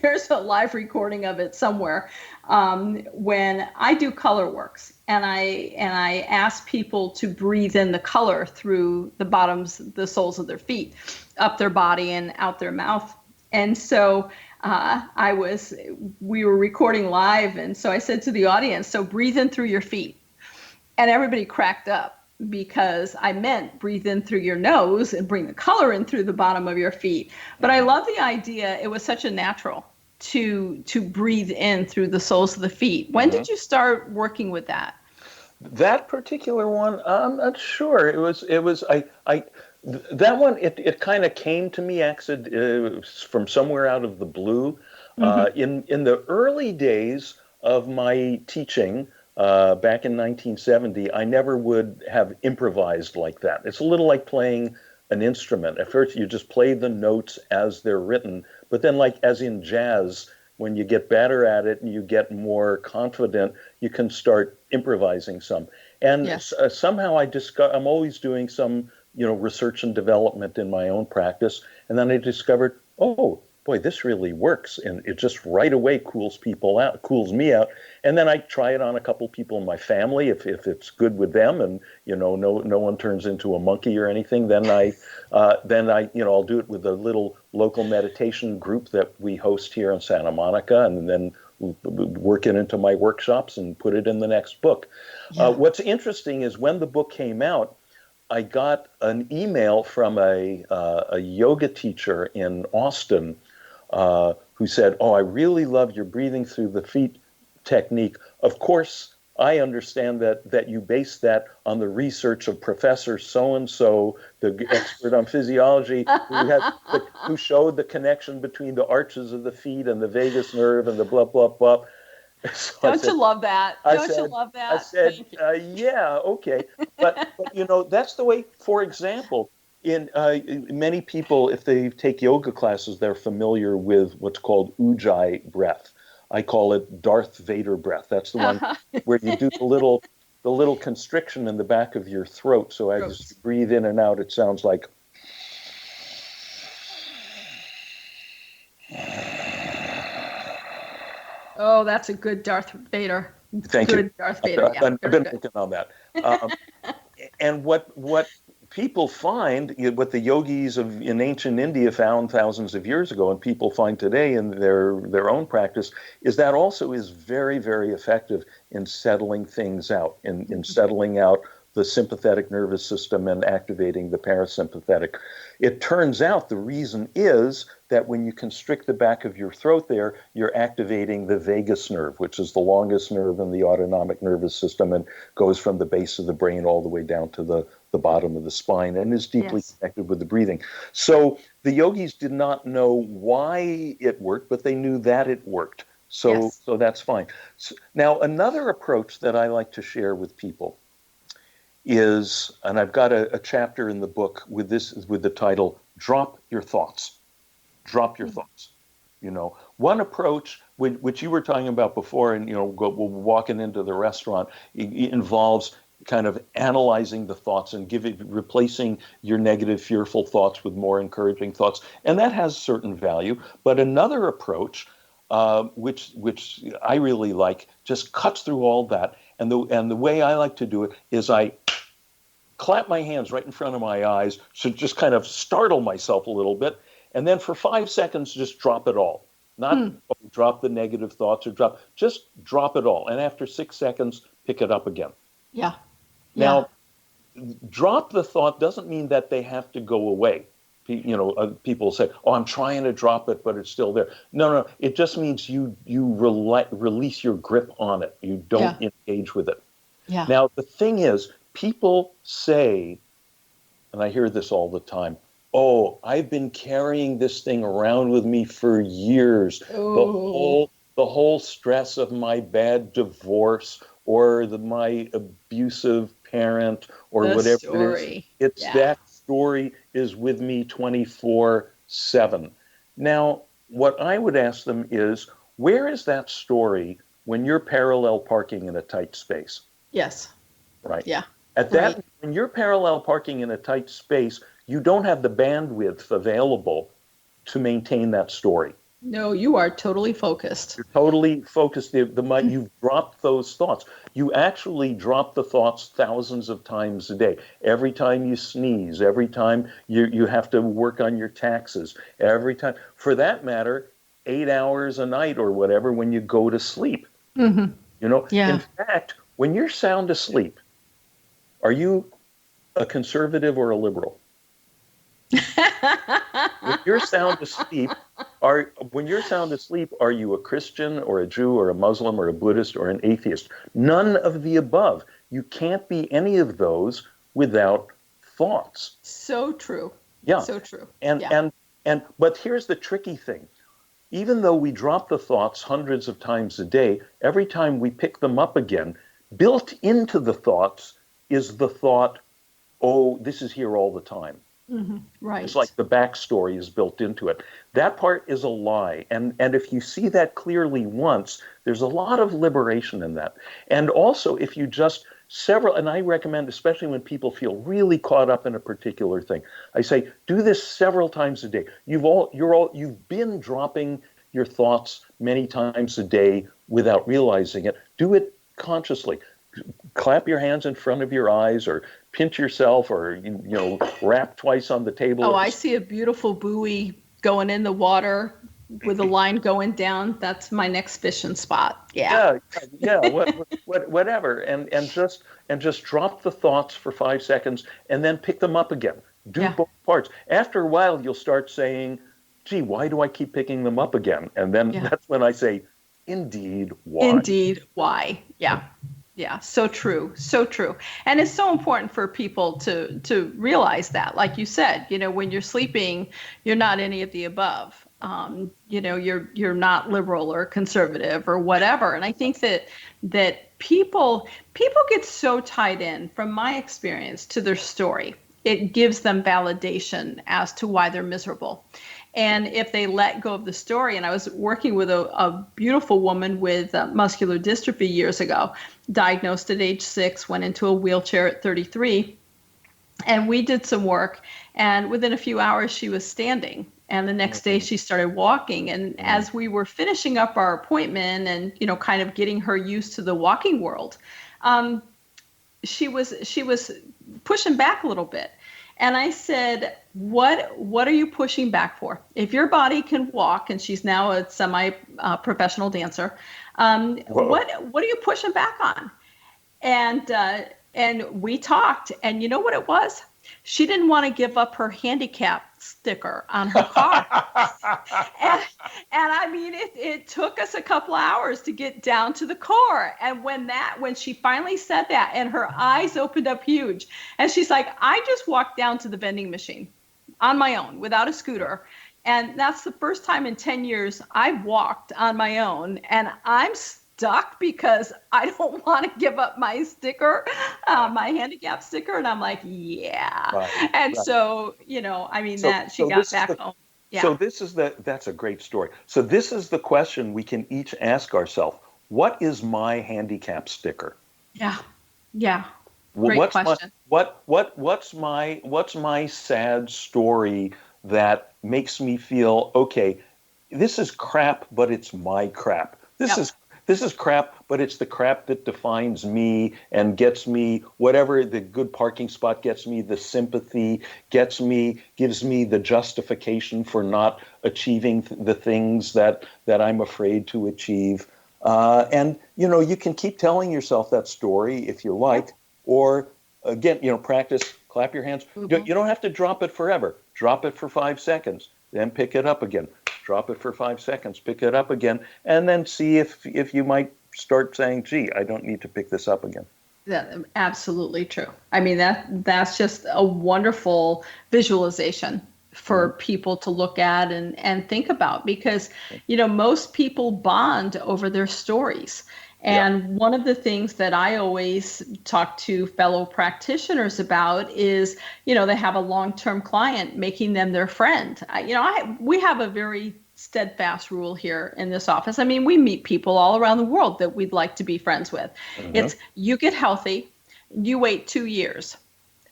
S2: there's a live recording of it somewhere. When I do color works and I ask people to breathe in the color through the soles of their feet, up their body and out their mouth. And so we were recording live. And so I said to the audience, so breathe in through your feet. And everybody cracked up because I meant breathe in through your nose and bring the color in through the bottom of your feet. But I love the idea. It was such a natural to breathe in through the soles of the feet. When did you start working with that?
S3: That particular one, I'm not sure. It was that one. It kind of came to me from somewhere out of the blue. In the early days of my teaching, back in 1970, I never would have improvised like that. It's a little like playing an instrument. At first, you just play the notes as they're written, but then, like as in jazz, when you get better at it and you get more confident, you can start improvising some. And yes. Somehow I'm always doing some, research and development in my own practice, and then I discovered, oh boy, this really works, and it just right away cools me out. And then I try it on a couple people in my family if it's good with them, and no one turns into a monkey or anything. Then I'll do it with a little local meditation group that we host here in Santa Monica, and then work it into my workshops and put it in the next book. Yeah. What's interesting is when the book came out, I got an email from a yoga teacher in Austin who said, "Oh, I really love your breathing through the feet technique. Of course, I understand that you base that on the research of Professor so-and-so, the expert on physiology, who showed the connection between the arches of the feet and the vagus nerve and the blah, blah, blah." So
S2: Don't you love that?
S3: I said, yeah, okay. But that's the way, for example, in many people, if they take yoga classes, they're familiar with what's called Ujjayi breath. I call it Darth Vader breath. That's the one where you do the little constriction in the back of your throat. So as you breathe in and out, it sounds like.
S2: Oh, that's a good Darth Vader.
S3: Thank you.
S2: Darth Vader. Yeah,
S3: I've been working on that. And what people find, what the yogis in ancient India found thousands of years ago, and people find today in their own practice, is that also is very, very effective in settling things out, in settling out the sympathetic nervous system and activating the parasympathetic. It turns out the reason is that when you constrict the back of your throat there, you're activating the vagus nerve, which is the longest nerve in the autonomic nervous system and goes from the base of the brain all the way down to the bottom of the spine and is deeply connected with the breathing. So the yogis did not know why it worked, but they knew that it worked. So that's fine. So, now, another approach that I like to share with people is, and I've got a chapter in the book with the title, Drop Your Thoughts. Drop your thoughts. One approach, which you were talking about before, and, walking into the restaurant, it involves kind of analyzing the thoughts and replacing your negative, fearful thoughts with more encouraging thoughts. And that has certain value. But another approach, which I really like, just cuts through all that. And the way I like to do it is I clap my hands right in front of my eyes to just kind of startle myself a little bit. And then for 5 seconds, just drop it all. Not drop the negative thoughts just drop it all. And after 6 seconds, pick it up again.
S2: Yeah.
S3: Now, drop the thought doesn't mean that they have to go away. People say, "Oh, I'm trying to drop it, but it's still there." No. It just means you release your grip on it. You don't engage with it.
S2: Yeah.
S3: Now, the thing is, people say, and I hear this all the time, "Oh, I've been carrying this thing around with me for years. The whole stress of my bad divorce or my abusive parent or whatever
S2: story.
S3: It is. That story is with me 24/7. Now, what I would ask them is, where is that story when you're parallel parking in a tight space?
S2: Yes.
S3: Right.
S2: Yeah.
S3: When you're parallel parking in a tight space, you don't have the bandwidth available to maintain that story.
S2: No, you are totally focused.
S3: You're totally focused. You've dropped those thoughts. You actually drop the thoughts thousands of times a day. Every time you sneeze, every time you have to work on your taxes, every time, for that matter, 8 hours a night or whatever when you go to sleep.
S2: Mm-hmm.
S3: In fact, when you're sound asleep, are you a conservative or a liberal? When you're sound asleep, are you a Christian or a Jew or a Muslim or a Buddhist or an atheist? None of the above. You can't be any of those without thoughts.
S2: So true.
S3: Yeah.
S2: So true.
S3: But here's the tricky thing. Even though we drop the thoughts hundreds of times a day, every time we pick them up again, built into the thoughts is the thought, "Oh, this is here all the time."
S2: Mm-hmm. Right.
S3: It's like the backstory is built into it. That part is a lie. And if you see that clearly once, there's a lot of liberation in that. And also, if you just and I recommend, especially when people feel really caught up in a particular thing, I say, do this several times a day. You've been dropping your thoughts many times a day without realizing it. Do it consciously. Clap your hands in front of your eyes or pinch yourself or, rap twice on the table.
S2: Oh, I see a beautiful buoy going in the water with a line going down. That's my next fishing spot. Yeah.
S3: Whatever. And just drop the thoughts for 5 seconds and then pick them up again. Do both parts. After a while, you'll start saying, "Gee, why do I keep picking them up again?" And then that's when I say, "Indeed, why?"
S2: Indeed, why? Yeah. Yeah, so true, so true. And it's so important for people to realize that, like you said, when you're sleeping, you're not any of the above. You're not liberal or conservative or whatever. And I think that people get so tied in, from my experience, to their story. It gives them validation as to why they're miserable. And if they let go of the story, and I was working with a beautiful woman with muscular dystrophy years ago, diagnosed at age 6, went into a wheelchair at 33, and we did some work, and within a few hours she was standing, and the next day she started walking. And as we were finishing up our appointment and kind of getting her used to the walking world, she was pushing back a little bit. And I said, what are you pushing back for? If your body can walk, and she's now a semi-professional dancer, what are you pushing back on? And we talked, and you know what it was? She didn't want to give up her handicap sticker on her car. and I mean, it took us a couple hours to get down to the car. And when she finally said that, and her eyes opened up huge, and she's like, I just walked down to the vending machine on my own without a scooter. And that's the first time in 10 years I've walked on my own, and I'm stuck because I don't want to give up my sticker, my handicap sticker. And I'm like, yeah. Right, and right. So, she got back home. Yeah.
S3: So that's a great story. So this is the question we can each ask ourselves. What is my handicap sticker?
S2: Yeah. Yeah. Great question.
S3: What's my sad story that makes me feel, okay, this is crap, but it's my crap. This is crap, but it's the crap that defines me and gets me whatever the good parking spot gets me, the sympathy gives me the justification for not achieving the things that I'm afraid to achieve. And you can keep telling yourself that story if you like, or again, practice, clap your hands. Mm-hmm. You don't have to drop it forever. Drop it for 5 seconds, then pick it up again. Drop it for 5 seconds, pick it up again, and then see if you might start saying, gee, I don't need to pick this up again.
S2: That's absolutely true. I mean, that's just a wonderful visualization for people to look at and think about, because, most people bond over their stories. And one of the things that I always talk to fellow practitioners about is, they have a long-term client, making them their friend. We have a very steadfast rule here in this office. I mean, we meet people all around the world that we'd like to be friends with. Mm-hmm. It's you get healthy, you wait 2 years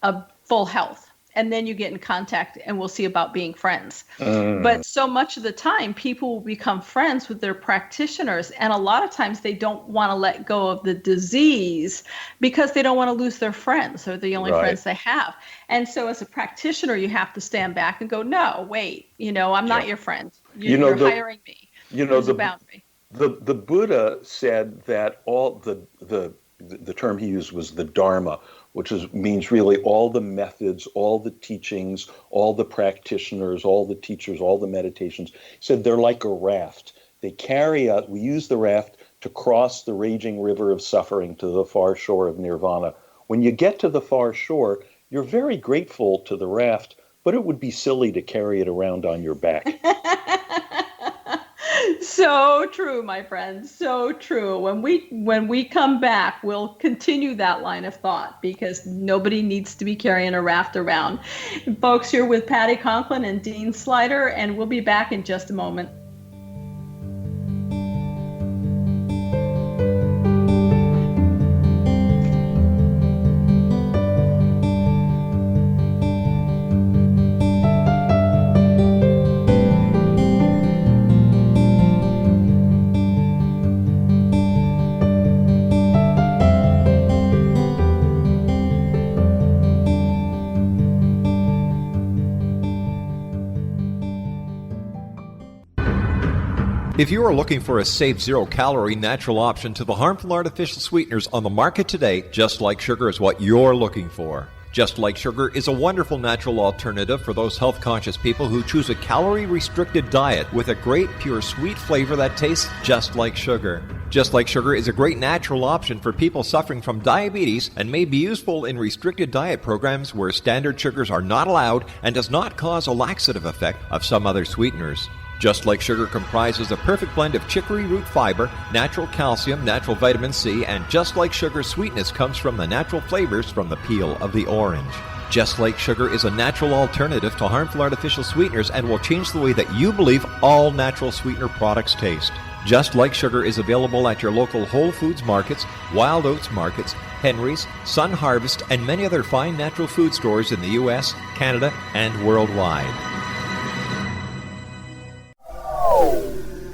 S2: of full health, and then you get in contact and we'll see about being friends. But so much of the time, people will become friends with their practitioners. And a lot of times they don't want to let go of the disease because they don't want to lose their friends. They're the only friends they have. And so as a practitioner, you have to stand back and go, no, wait, I'm not your friend. You're hiring me. There's a boundary.
S3: The Buddha said that all the term he used was the Dharma, which means really all the methods, all the teachings, all the practitioners, all the teachers, all the meditations. He said they're like a raft. We use the raft to cross the raging river of suffering to the far shore of nirvana. When you get to the far shore, you're very grateful to the raft, but it would be silly to carry it around on your back.
S2: So true, my friend. So true. When we come back, we'll continue that line of thought, because nobody needs to be carrying a raft around. Folks, you're with Patty Conklin and Dean Sluyter, and we'll be back in just a moment.
S1: If you are looking for a safe, zero-calorie natural option to the harmful artificial sweeteners on the market today, Just Like Sugar is what you're looking for. Just Like Sugar is a wonderful natural alternative for those health-conscious people who choose a calorie-restricted diet with a great, pure, sweet flavor that tastes just like sugar. Just Like Sugar is a great natural option for people suffering from diabetes and may be useful in restricted diet programs where standard sugars are not allowed and does not cause a laxative effect of some other sweeteners. Just Like Sugar comprises a perfect blend of chicory root fiber, natural calcium, natural vitamin C, and Just Like Sugar's sweetness comes from the natural flavors from the peel of the orange. Just Like Sugar is a natural alternative to harmful artificial sweeteners and will change the way that you believe all natural sweetener products taste. Just Like Sugar is available at your local Whole Foods markets, Wild Oats markets, Henry's, Sun Harvest, and many other fine natural food stores in the U.S., Canada, and worldwide.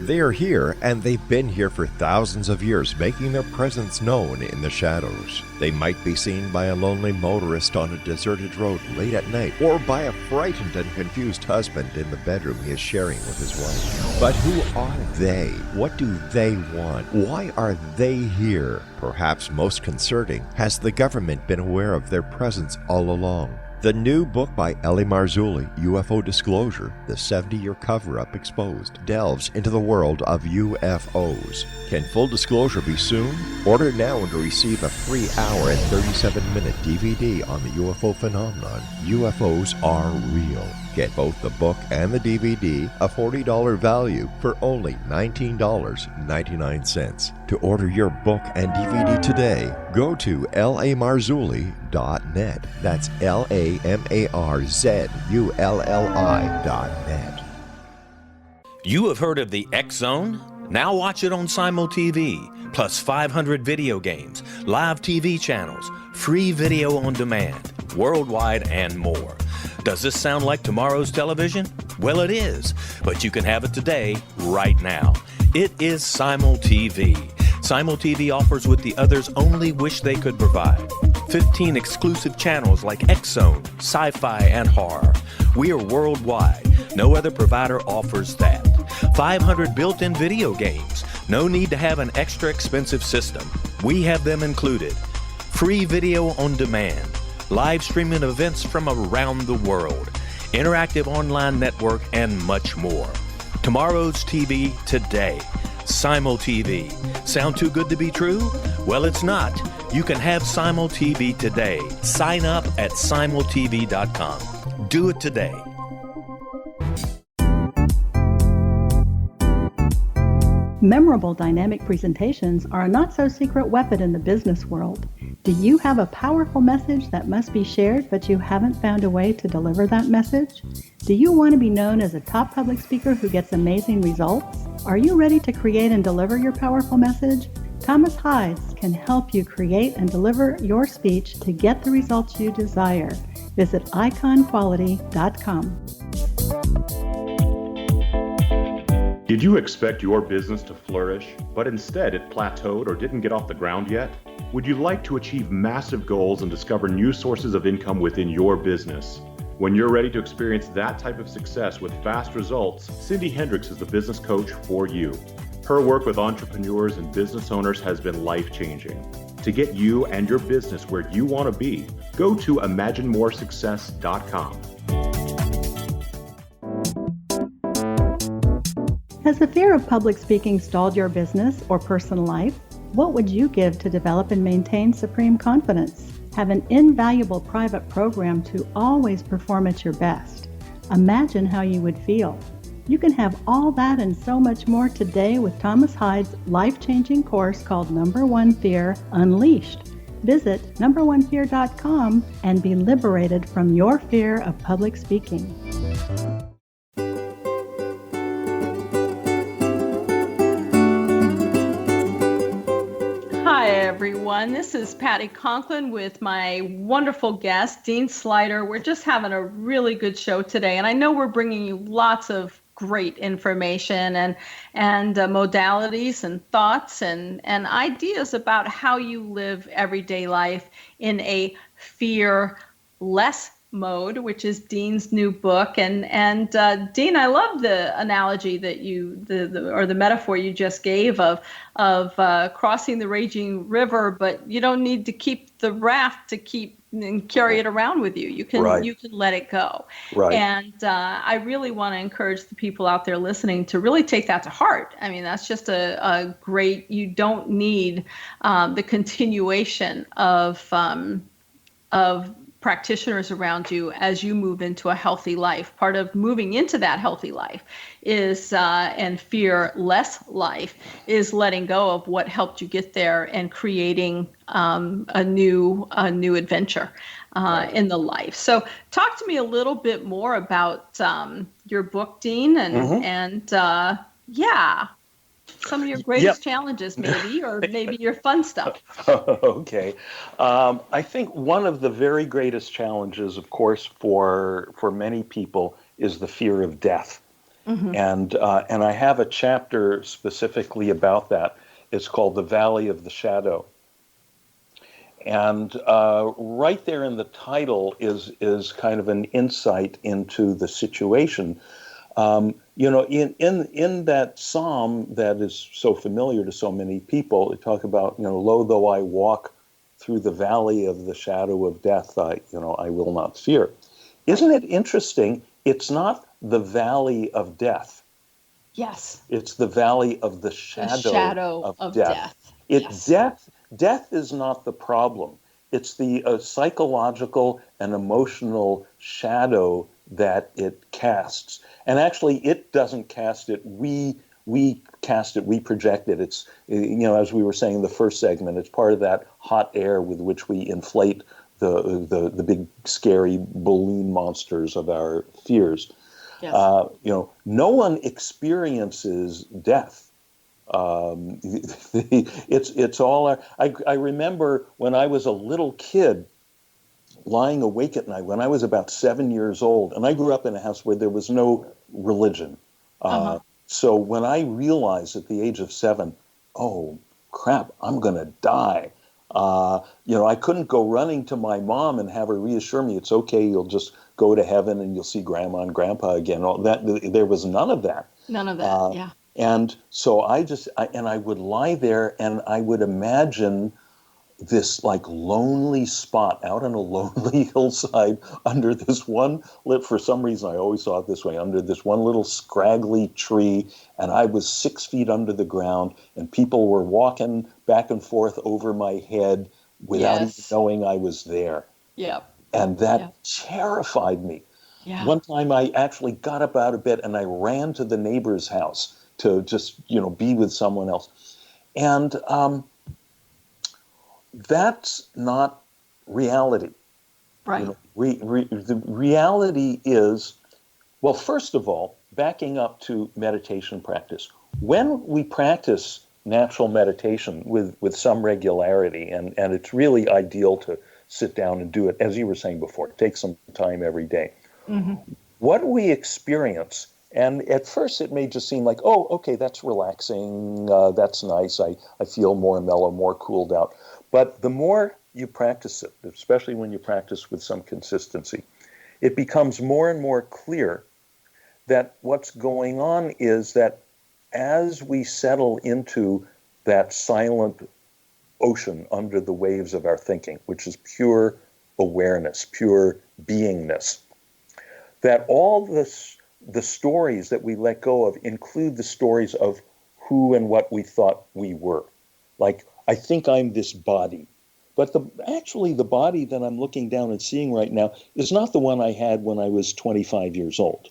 S1: They are here, and they've been here for thousands of years, making their presence known in the shadows. They might be seen by a lonely motorist on a deserted road late at night, or by a frightened and confused husband in the bedroom he is sharing with his wife. But who are they? What do they want? Why are they here? Perhaps most concerning, has the government been aware of their presence all along? The new book by Ellie Marzulli, UFO Disclosure, the 70-year cover-up exposed, delves into the world of UFOs. Can full disclosure be soon? Order now and receive a free hour and 37-minute DVD on the UFO phenomenon. UFOs are real. Get both the book and the DVD, a $40 value, for only $19.99. To order your book and DVD today, go to lamarzulli.net. That's LAMARZULLI.net.
S8: You have heard of the X Zone? Now watch it on Simul TV, plus 500 video games, live TV channels, free video on demand, worldwide, and more. Does this sound like tomorrow's television? Well, it is, but you can have it today, right now. It is Simul TV. Simul TV offers what the others only wish they could provide. 15 exclusive channels like X-Zone, Sci-Fi, and Horror. We are worldwide. No other provider offers that. 500 built-in video games. No need to have an extra expensive system. We have them included. Free video on demand. Live streaming events from around the world, interactive online network, and much more. Tomorrow's TV today. Simul TV. Sound too good to be true? Well, it's not. You can have Simul TV today. Sign up at simultv.com. Do it today.
S9: Memorable dynamic presentations are a not-so-secret weapon in the business world. Do you have a powerful message that must be shared, but you haven't found a way to deliver that message? Do you want to be known as a top public speaker who gets amazing results? Are you ready to create and deliver your powerful message? Thomas Hides can help you create and deliver your speech to get the results you desire. Visit iconquality.com.
S10: Did you expect your business to flourish, but instead it plateaued or didn't get off the ground yet? Would you like to achieve massive goals and discover new sources of income within your business? When you're ready to experience that type of success with fast results, Cindy Hendricks is the business coach for you. Her work with entrepreneurs and business owners has been life-changing. To get you and your business where you want to be, go to imaginemoresuccess.com.
S9: Has the fear of public speaking stalled your business or personal life? What would you give to develop and maintain supreme confidence? Have an invaluable private program to always perform at your best. Imagine how you would feel. You can have all that and so much more today with Thomas Hides' life-changing course called Number One Fear Unleashed. Visit numberonefear.com and be liberated from your fear of public speaking.
S2: Hi, everyone. This is Patty Conklin with my wonderful guest, Dean Sluyter. We're just having a really good show today, and I know we're bringing you lots of great information and modalities and thoughts and ideas about how you live everyday life in a fearless mode, which is Dean's new book. And Dean, I love the analogy that the metaphor you just gave of crossing the raging river, but you don't need to keep the raft to keep and carry it around with you. You can let it go.
S3: Right.
S2: And I really want to encourage the people out there listening to really take that to heart. I mean, that's just a great. You don't need the continuation of practitioners around you as you move into a healthy life. Part of moving into that healthy life is and fearless life is letting go of what helped you get there and creating a new adventure in the life. So talk to me a little bit more about your book, Dean, and some of your greatest challenges, maybe, or maybe your fun stuff.
S3: Okay. I think one of the very greatest challenges, of course, for many people is the fear of death. And I have a chapter specifically about that. It's called The Valley of the Shadow. And right there in the title is kind of an insight into the situation. In that psalm that is so familiar to so many people, they talk about, lo, though I walk through the valley of the shadow of death, I will not fear. Isn't it interesting? It's not the valley of death.
S2: Yes.
S3: It's the valley of the shadow of death.
S2: Yes.
S3: Death is not the problem. It's the psychological and emotional shadow that it casts. And actually, it doesn't cast it. We cast it. We project it. It's, as we were saying in the first segment, it's part of that hot air with which we inflate the big scary balloon monsters of our fears.
S2: Yes.
S3: No one experiences death. It's all. I remember when I was a little kid, lying awake at night when I was about 7 years old, and I grew up in a house where there was no religion. So when I realized at the age of 7, oh crap, I'm going to die. I couldn't go running to my mom and have her reassure me it's okay, you'll just go to heaven and you'll see grandma and grandpa again. All that, there was none of that.
S2: None of that, yeah.
S3: And so I would lie there and I would imagine this like lonely spot out on a lonely hillside under this one for some reason I always saw it this way, under this one little scraggly tree, and I was 6 feet under the ground and people were walking back and forth over my head without even knowing I was there.
S2: Yeah.
S3: And that terrified me.
S2: Yeah.
S3: One time I actually got up out of bed and I ran to the neighbor's house to just, be with someone else. And that's not reality.
S2: Right.
S3: The reality is, well, first of all, backing up to meditation practice. When we practice natural meditation with some regularity, and it's really ideal to sit down and do it, as you were saying before, take some time every day. What we experience, and at first it may just seem like, oh, okay, that's relaxing, that's nice, I feel more mellow, more cooled out. But the more you practice it, especially when you practice with some consistency, it becomes more and more clear that what's going on is that as we settle into that silent ocean under the waves of our thinking, which is pure awareness, pure beingness, that all the stories that we let go of include the stories of who and what we thought we were. Like, I think I'm this body. But actually the body that I'm looking down and seeing right now is not the one I had when I was 25 years old.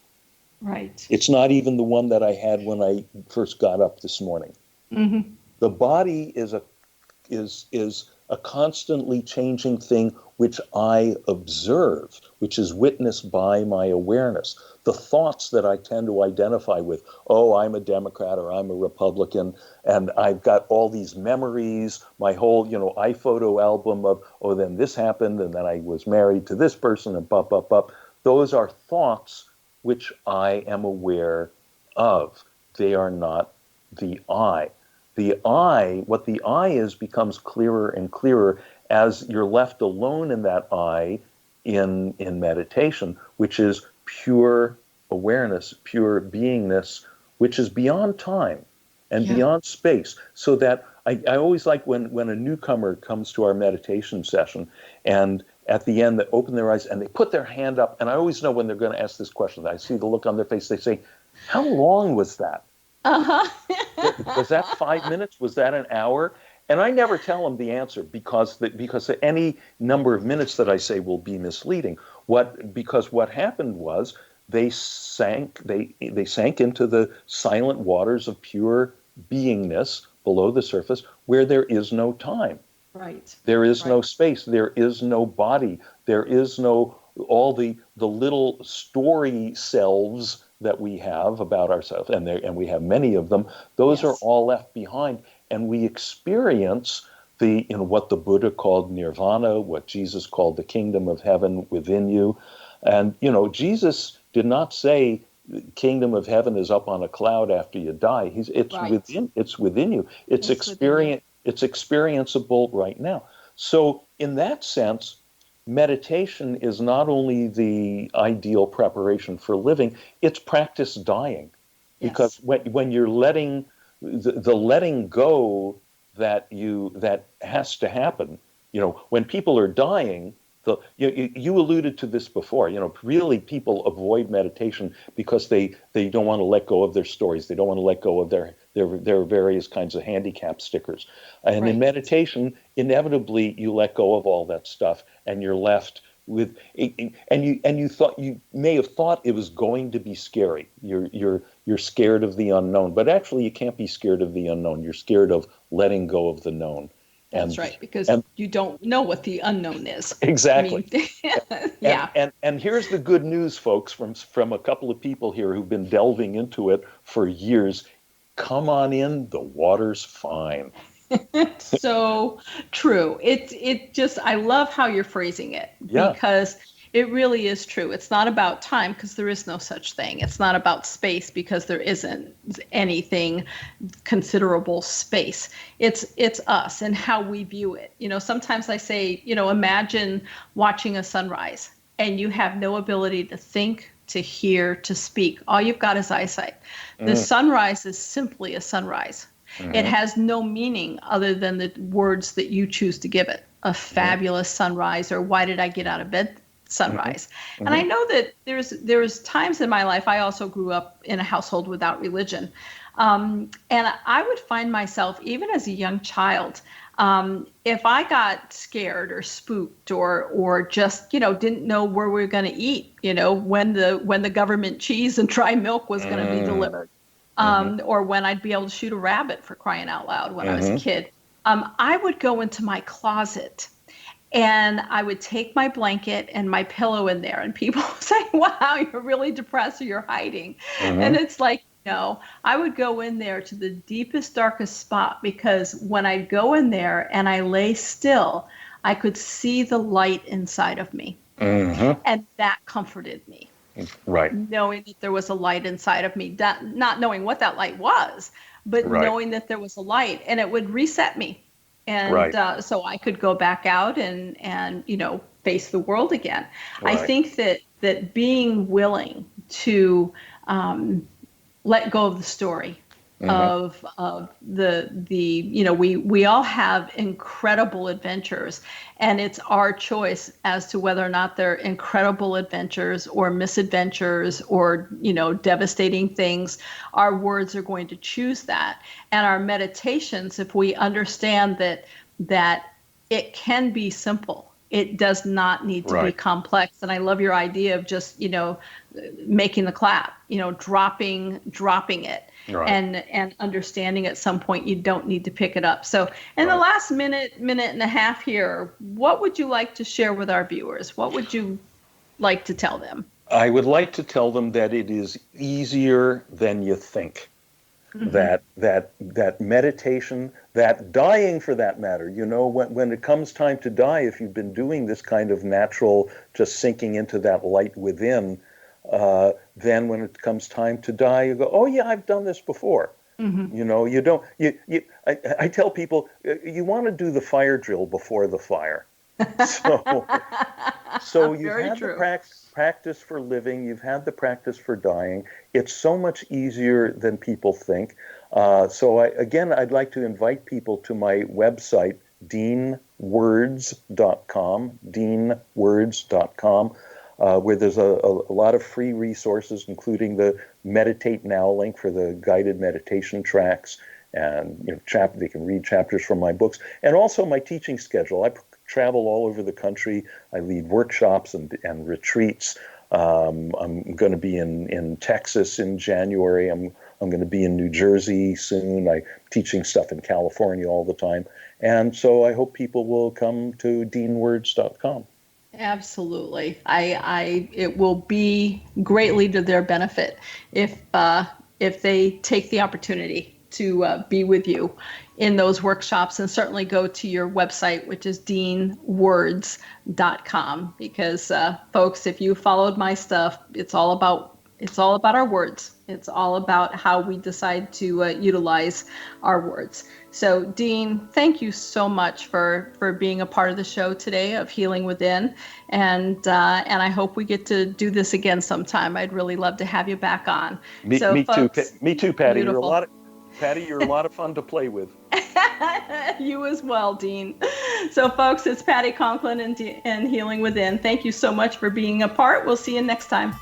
S2: Right.
S3: It's not even the one that I had when I first got up this morning. The body is a constantly changing thing which I observe, which is witnessed by my awareness. The thoughts that I tend to identify with, oh, I'm a Democrat or I'm a Republican, and I've got all these memories, my whole, iPhoto album of, oh, then this happened, and then I was married to this person, and bup, bup, bup. Those are thoughts which I am aware of. They are not the I. What the I is becomes clearer and clearer as you're left alone in that I in meditation, which is pure awareness, pure beingness, which is beyond time and beyond space. So that I always like when a newcomer comes to our meditation session and at the end they open their eyes and they put their hand up, and I always know when they're going to ask this question. I see the look on their face. They say, how long was that? Was that 5 minutes? Was that an hour? And I never tell them the answer because any number of minutes that I say will be misleading. Because what happened was they sank into the silent waters of pure beingness below the surface where there is no time.
S2: Right.
S3: There is no space. There is no body. There is no all the little story selves that we have about ourselves, and we have many of them. Those are all left behind, and we experience what the Buddha called nirvana, what Jesus called the kingdom of heaven within you. And Jesus did not say kingdom of heaven is up on a cloud after you die. It's
S2: Right.
S3: within you. It's experienceable right now. So in that sense, meditation is not only the ideal preparation for living, it's practice dying.
S2: Yes.
S3: Because when you're letting the letting go that has to happen, when people are dying, you alluded to this before. Really, people avoid meditation because they don't want to let go of their stories. They don't want to let go of their various kinds of handicap stickers. And
S2: Right.
S3: in meditation, inevitably, you let go of all that stuff, and you're left with. And you may have thought it was going to be scary. You're scared of the unknown, but actually, you can't be scared of the unknown. You're scared of letting go of the known.
S2: That's right, because you don't know what the unknown is.
S3: Exactly.
S2: Yeah.
S3: And here's the good news, folks, from a couple of people here who've been delving into it for years. Come on in, the water's fine.
S2: So true. I love how you're phrasing it, because it really is true. It's not about time, because there is no such thing. It's not about space, because there isn't anything considerable space. It's us and how we view it. Sometimes I say, imagine watching a sunrise and you have no ability to think, to hear, to speak. All you've got is eyesight. The sunrise is simply a sunrise. Mm-hmm. It has no meaning other than the words that you choose to give it. A fabulous sunrise, or why did I get out of bed sunrise? Mm-hmm. And I know that there's times in my life, I also grew up in a household without religion. And I would find myself, even as a young child, if I got scared or spooked or just, didn't know where we were going to eat, when the government cheese and dry milk was going to be delivered, or when I'd be able to shoot a rabbit, for crying out loud, when I was a kid, I would go into my closet and I would take my blanket and my pillow in there, and people would say, wow, you're really depressed, or you're hiding. And it's like, no, I would go in there to the deepest, darkest spot, because when I'd go in there and I lay still, I could see the light inside of me. And that comforted me.
S3: Right.
S2: Knowing that there was a light inside of me, not knowing what that light was, but knowing that there was a light, and it would reset me. And so I could go back out and face the world again. Right. I think that being willing to let go of the story of we all have incredible adventures, and it's our choice as to whether or not they're incredible adventures or misadventures or devastating things. Our words are going to choose that, and our meditations, if we understand that it can be simple. It does not need to be complex. And I love your idea of just, making the clap, dropping it, and understanding at some point you don't need to pick it up. So in the last minute and a half here, what would you like to share with our viewers? What would you like to tell them? I would like to tell them that it is easier than you think. That meditation, that dying for that matter, when it comes time to die, if you've been doing this kind of natural, just sinking into that light within, then when it comes time to die, you go, oh yeah, I've done this before. I tell people, you want to do the fire drill before the fire. So you've had the practice for living, you've had the practice for dying. It's so much easier than people think. I'd like to invite people to my website, deanwords.com, where there's a lot of free resources, including the Meditate Now link for the guided meditation tracks, and they can read chapters from my books, and also my teaching schedule. I travel all over the country. I lead workshops and retreats. I'm going to be in Texas in January. I'm going to be in New Jersey soon. I'm teaching stuff in California all the time. And so I hope people will come to deanwords.com. Absolutely. It will be greatly to their benefit if they take the opportunity to be with you in those workshops, and certainly go to your website, which is deanwords.com, because folks, if you followed my stuff, it's all about It's all about our words. It's all about how we decide to utilize our words. So, Dean, thank you so much for being a part of the show today of Healing Within, and I hope we get to do this again sometime. I'd really love to have you back on.
S3: Me
S2: folks,
S3: too. Me too, Patty.
S2: Beautiful.
S3: You're a lot of fun to play with.
S2: You as well, Dean. So, folks, it's Patty Conklin and Healing Within. Thank you so much for being a part. We'll see you next time.